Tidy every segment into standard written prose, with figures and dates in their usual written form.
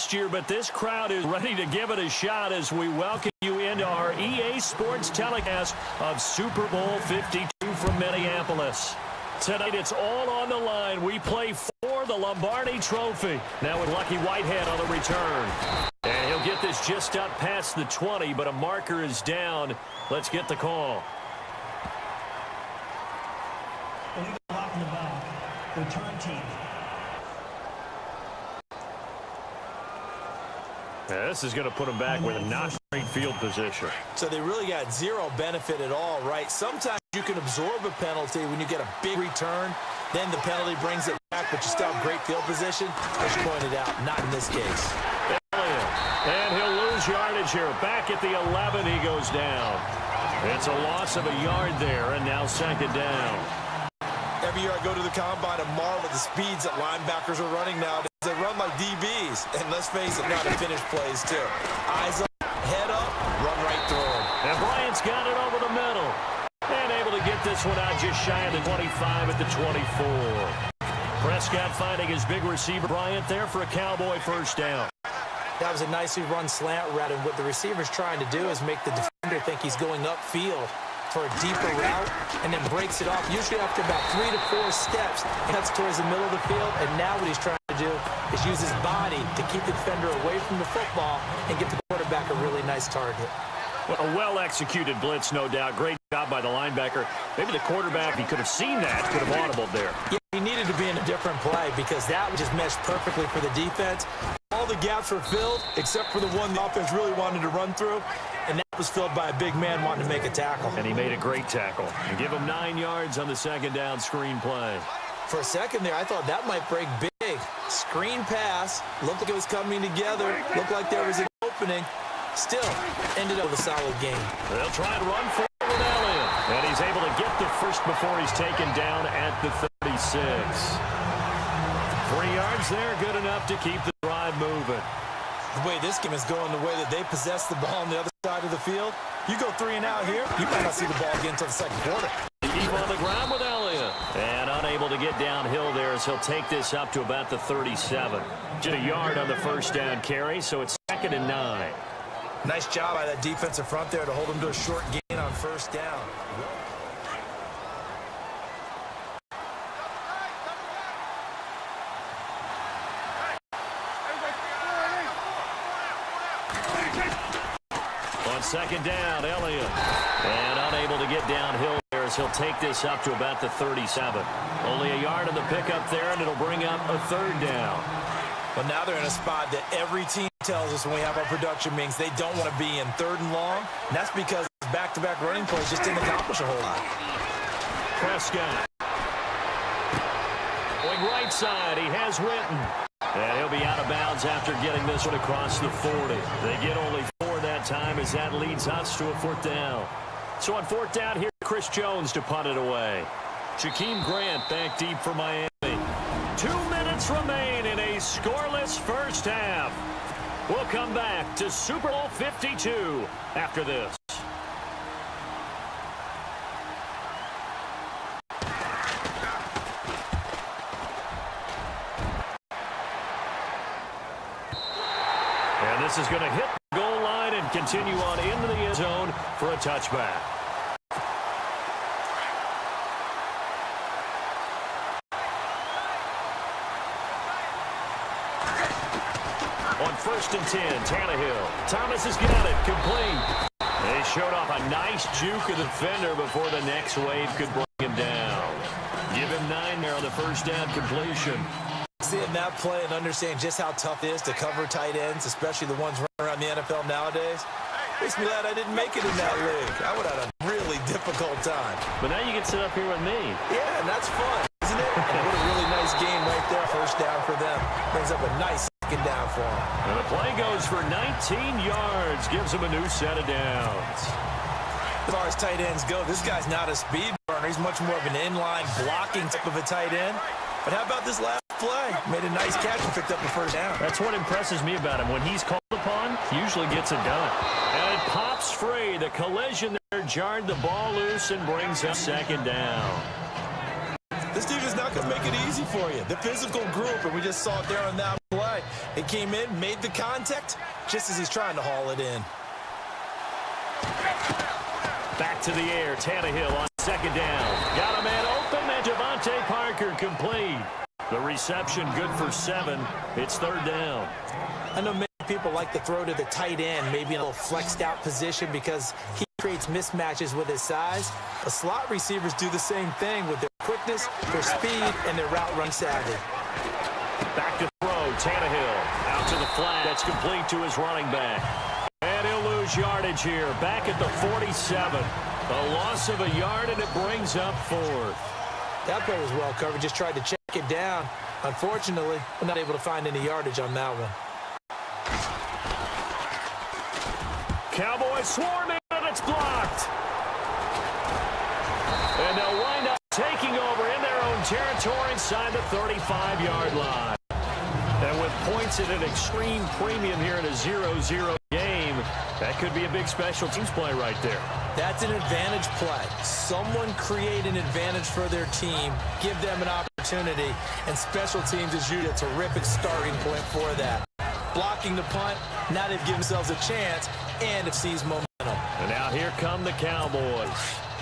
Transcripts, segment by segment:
last year, but this crowd is ready to give it a shot as we welcome you into our EA Sports telecast of Super Bowl 52 from Minneapolis. Tonight, it's all on the line. We play for the Lombardi Trophy. Now with Lucky Whitehead on the return. And he'll get this just up past the 20, but a marker is down. Let's get the call. Illegal block in the back. Return team. Yeah, this is going to put them back with a not great field position. So they really got zero benefit at all, right? Sometimes you can absorb a penalty when you get a big return. Then the penalty brings it back, but you still have great field position. As you pointed out, not in this case. And he'll lose yardage here. Back at the 11, he goes down. It's a loss of a yard there, and now second down. Every year I go to the combine and marvel at the speeds that linebackers are running nowadays. They run like DBs, and let's face it, not to finish plays too. Eyes up, head up, run right through them. And Bryant's got it over the middle. And able to get this one out just shy of the 25 at the 24. Prescott finding his big receiver Bryant there for a Cowboy first down. That was a nicely run slant route, and what the receiver's trying to do is make the defender think he's going upfield for a deeper route, and then breaks it off, usually after about 3 to 4 steps. He cuts towards the middle of the field, and now what he's trying to do is use his body to keep the defender away from the football and get the quarterback a really nice target. Well, a well-executed blitz, no doubt. Great job by the linebacker. Maybe the quarterback, if he could have seen that, could have audibled there. Yeah, he needed to be in a different play because that just meshed perfectly for the defense. All the gaps were filled except for the one the offense really wanted to run through, and that was filled by a big man wanting to make a tackle. And he made a great tackle. And give him 9 yards on the second down screen play. For a second there, I thought that might break big. Screen pass, looked like it was coming together, looked like there was an opening. Still, ended up with a solid game. They'll try and run for it with Elliott. And he's able to get the first before he's taken down at the 36. 3 yards there, good enough to keep the drive moving. The way this game is going, the way that they possess the ball on the other side of the field, you go 3 and out here, you might not see the ball again until the second quarter. Keep on the ground with Elliott. And unable to get downhill there as he'll take this up to about the 37. Just a yard on the first down carry, so it's 2nd and 9. Nice job by that defensive front there to hold him to a short gain on first down. On second down, Elliott. And unable to get downhill there as he'll take this up to about the 37. Only a yard on the pickup there, and it'll bring up a 3rd down. But now they're in a spot that every team tells us when we have our production meetings they don't want to be in 3rd and long. And that's because back-to-back running plays just didn't accomplish a whole lot. Prescott. Going right side, he has Witten. And he'll be out of bounds after getting this one across the 40. They get only 4 that time as that leads us to a 4th down. So on 4th down here, Chris Jones to punt it away. Jakeem Grant back deep for Miami. 2 minutes remain in a scoreless first half. We'll come back to Super Bowl 52 after this. And this is going to hit the goal line and continue on into the end zone for a touchback. On 1st and 10, Tannehill. Thomas has got it, complete. They showed off a nice juke of the defender before the next wave could bring him down. Give him 9 there on the first down completion. Seeing that play and understanding just how tough it is to cover tight ends, especially the ones running around the NFL nowadays, makes me glad I didn't make it in that league. I would have had a really difficult time. But now you can sit up here with me. Yeah, and that's fun, isn't it? And what a really nice game right there. First down for them. Brings up a nice second down for them. And the play goes for 19 yards. Gives them a new set of downs. As far as tight ends go, this guy's not a speed burner. He's much more of an inline blocking type of a tight end. But how about this last play? Made a nice catch and picked up the first down. That's what impresses me about him. When he's called upon, he usually gets it done. And it pops free. The collision there jarred the ball loose and brings up second down. This team is not going to make it easy for you. The physical group, and we just saw it there on that play. right. He came in, made the contact, just as he's trying to haul it in. Back to the air, Tannehill on second down. Got a man open, and Devontae Parker complete. The reception good for 7. It's third down. I know many people like to throw to the tight end, maybe in a little flexed out position because he creates mismatches with his size. The slot receivers do the same thing with their quickness, their speed, and their route run savvy. Back to throw, Tannehill out to the flat. That's complete to his running back. And he'll lose yardage here. Back at the 47. A loss of a yard, and it brings up 4th. That play was well covered. Just tried to check it down. Unfortunately, we're not able to find any yardage on that one. Cowboys swarming, and it's blocked. And they'll wind up taking over in their own territory inside the 35-yard line. And with points at an extreme premium here in a 0-0 game, that could be a big special teams play right there. That's an advantage play. Someone create an advantage for their team, give them an opportunity, and special teams is usually a terrific starting point for that. Blocking the punt, now they've given themselves a chance, and it sees momentum. And now here come the Cowboys.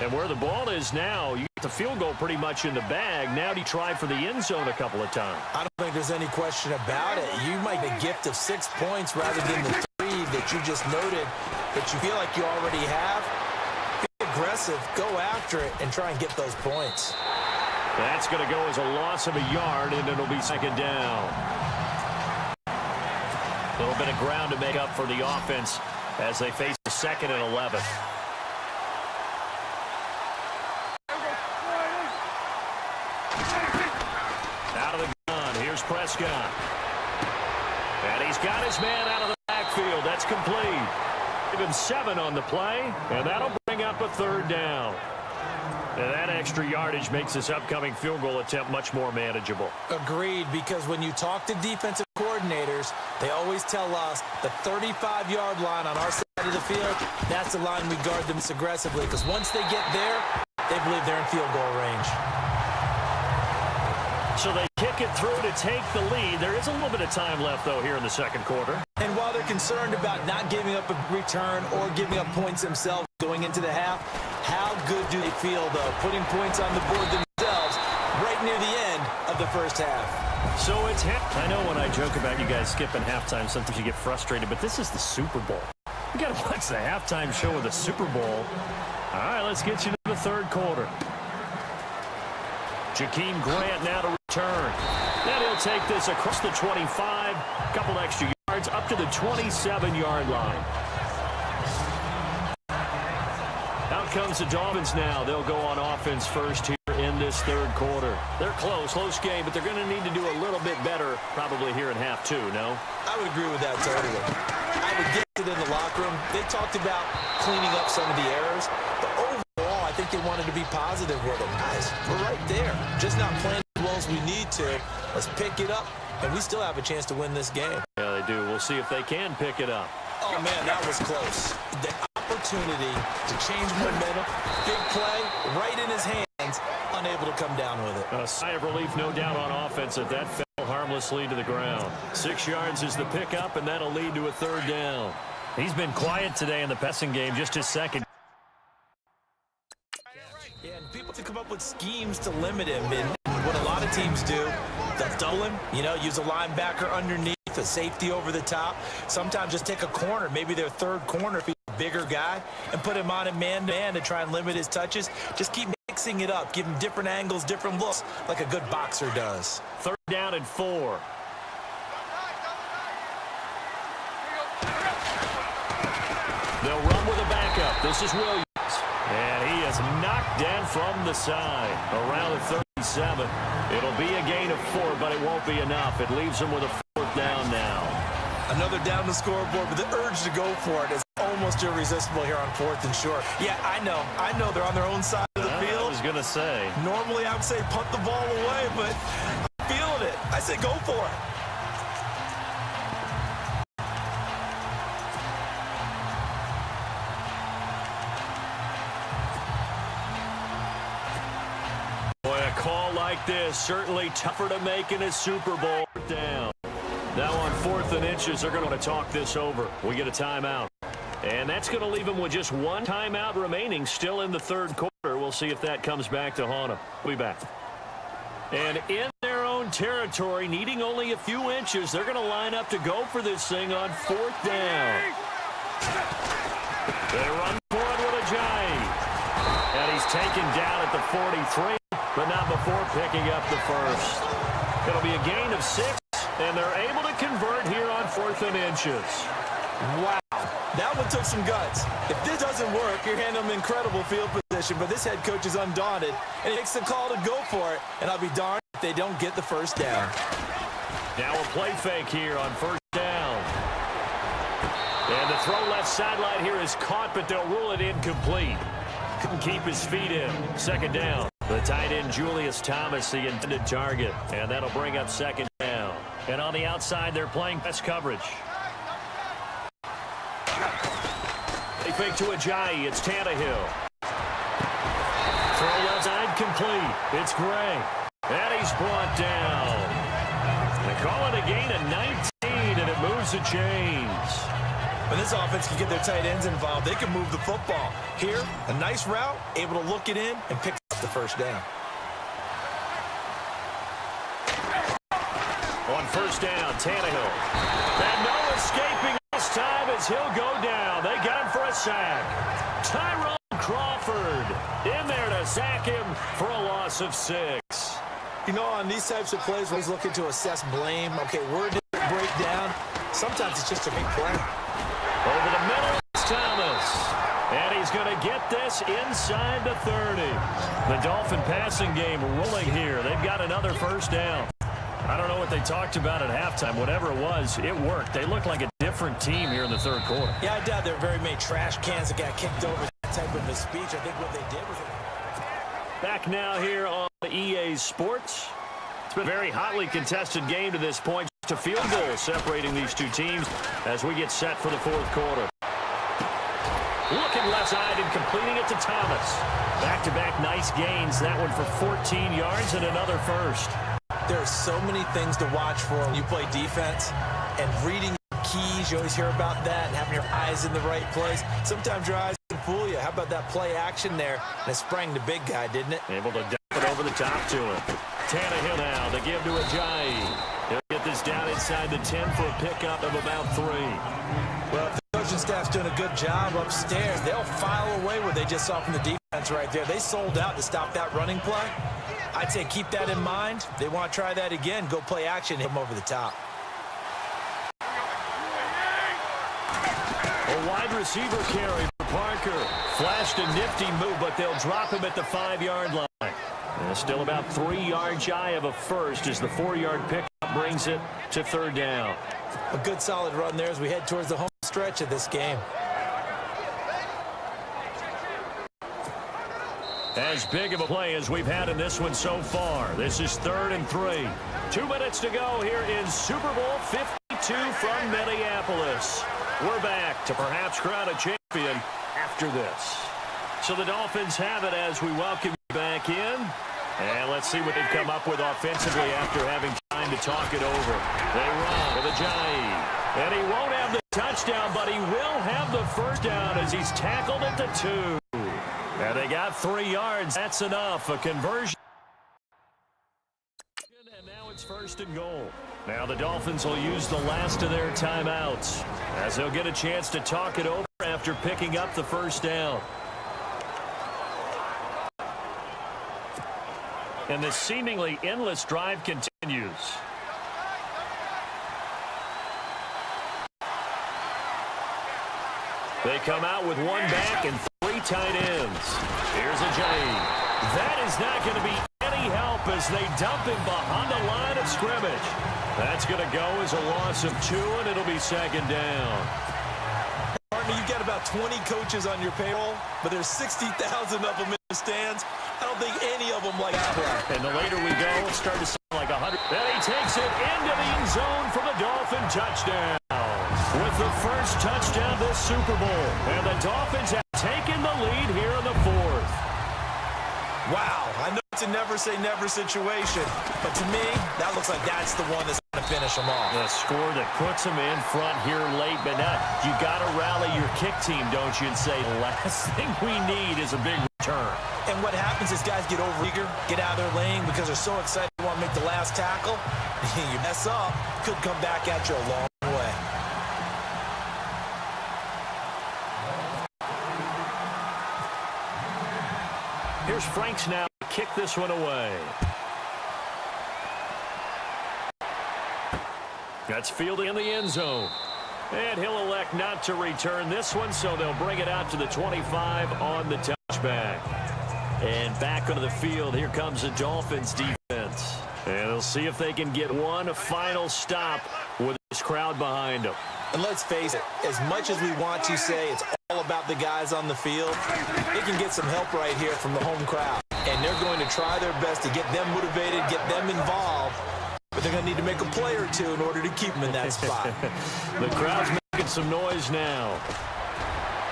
And where the ball is now, you get the field goal pretty much in the bag. Now he tried for the end zone a couple of times. I don't think there's any question about it. You might get a gift of 6 points rather than the 3 that you just noted that you feel like you already have. Be aggressive, go after it, and try and get those points. That's going to go as a loss of a yard, and it'll be second down. A little bit of ground to make up for the offense as they face the 2nd and 11. Out of the gun, here's Prescott. And he's got his man out of the backfield. That's complete. Even 7 on the play, and that'll bring up a third down. And that extra yardage makes this upcoming field goal attempt much more manageable. Agreed, because when you talk to defensive coordinators, they always tell us the 35-yard line on our side of the field, that's the line we guard them aggressively, because once they get there, they believe they're in field goal range. So they kick it through to take the lead. There is a little bit of time left, though, here in the second quarter. And while they're concerned about not giving up a return or giving up points themselves going into the half, how good do they feel, though, putting points on the board themselves right near the end of the first half? So it's I know when I joke about you guys skipping halftime, sometimes you get frustrated, but this is the Super Bowl. You got to watch the halftime show of the Super Bowl. All right, let's get you to the third quarter. Jakeem Grant now to return. Then he'll take this across the 25, couple extra yards, up to the 27-yard line. Out comes the Dolphins now. They'll go on offense first here in this third quarter. They're close game, but they're going to need to do a little bit better probably here in half 2, no? I would agree with that totally. I would get it in the locker room. They talked about cleaning up some of the errors, but overall, I think they wanted to be positive with them. Guys, we're right there. Just not playing as well as we need to. Let's pick it up, and we still have a chance to win this game. Yeah, they do. We'll see if they can pick it up. Oh, man, that was close. The opportunity to change momentum, big play, right in his hands, unable to come down with it. A sigh of relief, no doubt, on offense if that fell harmlessly to the ground. 6 yards is the pickup, and that'll lead to a third down. He's been quiet today in the passing game, just his second. Yeah, and people have to come up with schemes to limit him, and what a lot of teams do, they'll double him, use a linebacker underneath, a safety over the top. Sometimes just take a corner, maybe their third corner if he's a bigger guy, and put him on a man-to-man to try and limit his touches. Just keep mixing it up, give him different angles, different looks, like a good boxer does. Third down and 4. They'll run with a backup. This is Williams. And he is knocked down from the side around the 37. It'll be a gain of 4, but it won't be enough. It leaves them with a 4th down now. Another down the scoreboard, but the urge to go for it is almost irresistible here on 4th and short. Yeah, I know they're on their own side of the field. I was going to say. Normally I would say punt the ball away, but I'm feeling it. I say go for it. Boy, a call like this, certainly tougher to make in a Super Bowl down. Now on 4th and inches, they're going to talk this over. We get a timeout. And that's going to leave them with just one timeout remaining still in the third quarter. We'll see if that comes back to haunt them. We'll be back. And in their own territory, needing only a few inches, they're going to line up to go for this thing on 4th down. They run for it with Ajayi. And he's taken down at the 43, but not before picking up the first. It'll be a gain of 6, and they're able to convert here on 4th and inches. Wow, that one took some guts. If this doesn't work, you're handing them incredible field position, but this head coach is undaunted, and he makes the call to go for it, and I'll be darned if they don't get the first down. Now a play fake here on 1st down. And the throw left sideline here is caught, but they'll rule it incomplete. Couldn't keep his feet in. 2nd down. The tight end, Julius Thomas, the intended target, and that'll bring up 2nd down. And on the outside, they're playing best coverage. They fake to Ajayi. It's Tannehill. Throw left side complete. It's Gray. And he's brought down. They call it a gain of 19, and it moves the chains. When this offense can get their tight ends involved, they can move the football. Here, a nice route, able to look it in and pick up the first down. On 1st down, Tannehill. And no escaping this time as he'll go down. They got him for a sack. Tyrone Crawford in there to sack him for a loss of 6. You know, on these types of plays, when he's looking to assess blame, okay, where did it break down? Sometimes it's just a big play. Over the middle, it's Thomas. And he's going to get this inside the 30. The Dolphin passing game rolling here. They've got another first down. I don't know what they talked about at halftime. Whatever it was, it worked. They looked like a different team here in the third quarter. Yeah, I doubt there were very many trash cans that got kicked over that type of a speech. I think what they did was... Back now here on EA Sports. It's been a very hotly contested game to this point. Just a field goal separating these two teams as we get set for the fourth quarter. Looking left side and completing it to Thomas. Back-to-back nice gains. That one for 14 yards and another first. There are so many things to watch for when you play defense, and reading keys, you always hear about that, and having your eyes in the right place. Sometimes your eyes can fool you. How about that play action there? And it sprang the big guy, didn't it? Able to dump it over the top to him. Tannehill now, the give to Ajayi. He'll get this down inside the 10 for a pickup of about 3. Well, if the coaching staff's doing a good job upstairs, they'll file away what they just saw from the defense right there. They sold out to stop that running play. I'd say keep that in mind. They want to try that again. Go play action, hit him over the top. A wide receiver carry for Parker. Flashed a nifty move, but they'll drop him at the 5-yard line. And still about 3 yards shy of a first as the 4-yard pickup brings it to 3rd down. A good solid run there as we head towards the home stretch of this game. As big of a play as we've had in this one so far. This is 3rd and 3. 2 minutes to go here in Super Bowl 52 from Minneapolis. We're back to perhaps crown a champion after this. So the Dolphins have it as we welcome you back in. And let's see what they've come up with offensively after having time to talk it over. They run with Ajayi. And he won't have the touchdown, but he will have the first down as he's tackled at the 2. And they got 3 yards. That's enough. A conversion. And now it's 1st and goal. Now the Dolphins will use the last of their timeouts as they'll get a chance to talk it over after picking up the first down. And this seemingly endless drive continues. They come out with 1 back and 3 tight ends. Here's Ajayi. That is not going to be any help as they dump him behind the line of scrimmage. That's going to go as a loss of 2, and it'll be 2nd down. Partner, you've got about 20 coaches on your payroll, but there's 60,000 of them in the stands. I don't think any of them like that one. And the later we go, it'll start to sound like 100. Then he takes it into the end zone for the Dolphin touchdown. With the first touchdown this Super Bowl. And the Dolphins have taken the lead here in the 4th. Wow, I know it's a never-say-never situation, but to me, that looks like that's the one that's going to finish them off. The score that puts them in front here late, but now you got to rally your kick team, don't you, and say, the last thing we need is a big return. And what happens is guys get over-eager, get out of their lane because they're so excited to want to make the last tackle. You mess up, could come back at you a long way. Here's Franks now to kick this one away. That's fielded in the end zone. And he'll elect not to return this one, so they'll bring it out to the 25 on the touchback. And back onto the field, here comes the Dolphins defense. And they'll see if they can get one final stop with this crowd behind them. And let's face it, as much as we want to say it's all about the guys on the field, they can get some help right here from the home crowd. And they're going to try their best to get them motivated, get them involved. But they're going to need to make a play or two in order to keep them in that spot. The crowd's making some noise now.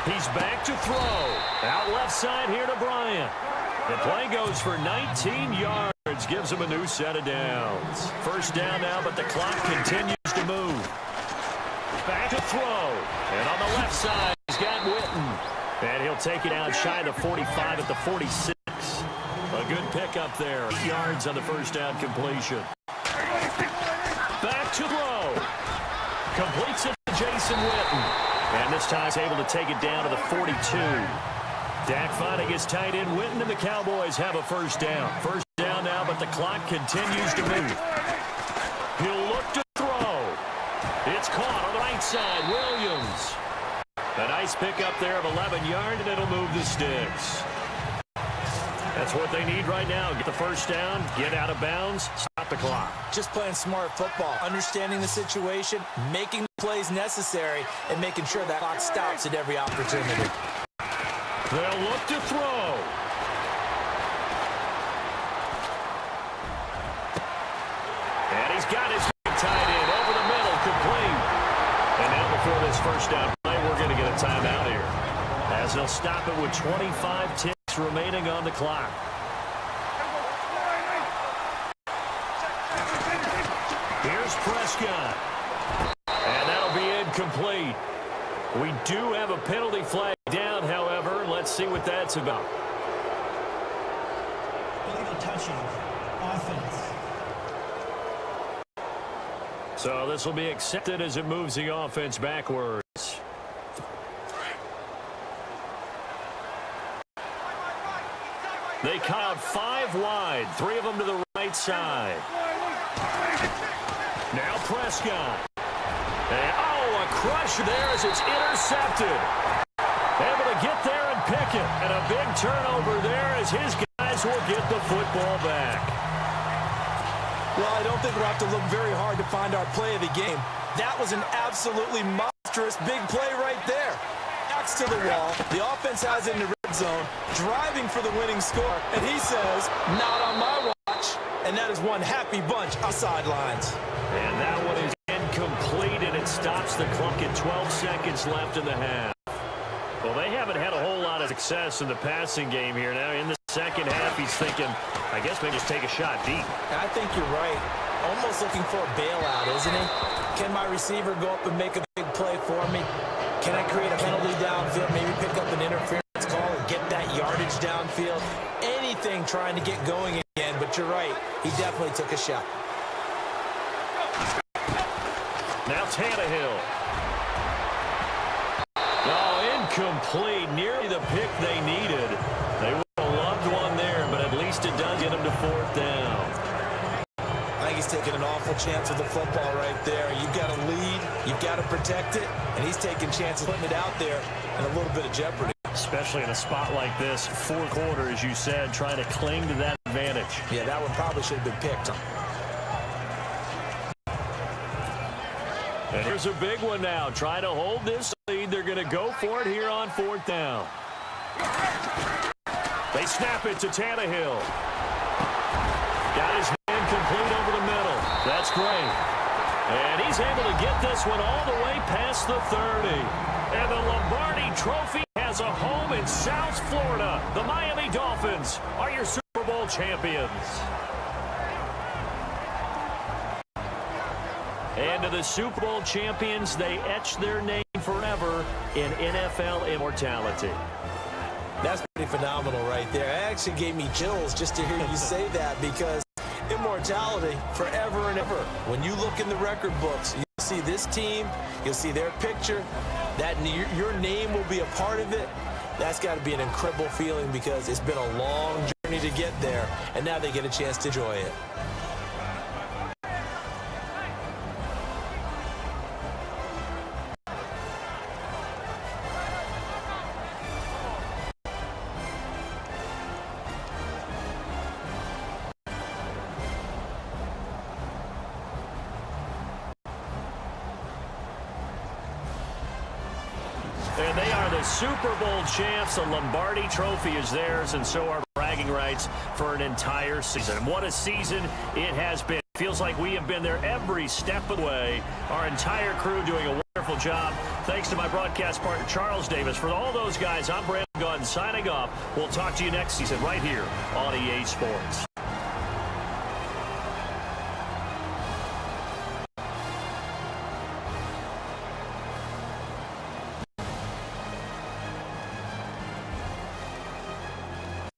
He's back to throw. Out left side here to Bryant. The play goes for 19 yards. Gives him a new set of downs. First down now, but the clock continues to move. Back to throw. And on the left side, he's got Witten. And he'll take it out shy of the 45 at the 46. A good pickup there. 8 yards on the first down completion. Back to throw. Completes it to Jason Witten. And this time he's able to take it down to the 42. Dak finding his tight end Witten, and the Cowboys have a first down. First down now, but the clock continues to move. He'll look to throw. It's caught on the right side. Williams. A nice pickup there of 11 yards, and it'll move the sticks. That's what they need right now. Get the first down, get out of bounds, stop the clock. Just playing smart football, understanding the situation, making the plays necessary, and making sure that clock stops at every opportunity. They'll look to throw. And he's got his tight end over the middle, complete. And now before this first down play, we're going to get a timeout here, as they'll stop it with 25 ticks remaining on the clock. Here's Prescott. And that'll be incomplete. We do have a penalty flag down, however. Let's see what that's about. Illegal touching. Offense. So this will be accepted as it moves the offense backwards. They cut out 5 wide, 3 of them to the right side. Now Prescott. And, a crush there as it's intercepted. Able to get there and pick it. And a big turnover there as his guys will get the football back. Well, I don't think we'll have to look very hard to find our play of the game. That was an absolutely monstrous big play right there. Backs to the wall. The offense has it in the red zone, driving for the winning score. And he says, not on my watch. And that is one happy bunch of sidelines. And that one is incomplete, and it stops the clock at 12 seconds left in the half. Well, they haven't had a whole lot of success in the passing game here. Now, in the second half, he's thinking, I guess maybe just take a shot deep. I think you're right. Almost looking for a bailout, isn't he? Can my receiver go up and make a big play for me? Can I create a penalty downfield, maybe pick up an interference call and get that yardage downfield? Anything trying to get going again, but you're right. He definitely took a shot. Now Tannehill. Incomplete. Nearly the pick they needed. They would have loved one there, but at least it does get them to fourth down. I think he's taking an awful chance with the football right there. You've got to lead. You've got to protect it. And he's taking chances putting it out there in a little bit of jeopardy. Especially in a spot like this, fourth quarter, as you said, trying to cling to that advantage. Yeah, that one probably should have been picked. And here's a big one now. Try to hold this lead. They're going to go for it here on fourth down. They snap it to Tannehill. Got his hand complete over the middle. That's great. And he's able to get this one all the way past the 30. And the Lombardi Trophy has a home in South Florida. The Miami Dolphins are your Super Bowl champions. And to the Super Bowl champions, they etch their name forever in NFL immortality. That's pretty phenomenal right there. It actually gave me chills just to hear you say that, because immortality forever and ever. When you look in the record books, you'll see this team, you'll see their picture, that your name will be a part of it. That's got to be an incredible feeling, because it's been a long journey to get there, and now they get a chance to enjoy it. And they are the Super Bowl champs. The Lombardi Trophy is theirs, and so are bragging rights for an entire season. And what a season it has been. Feels like we have been there every step of the way. Our entire crew doing a wonderful job. Thanks to my broadcast partner, Charles Davis. For all those guys, I'm Brandon Gunn signing off. We'll talk to you next season right here on EA Sports.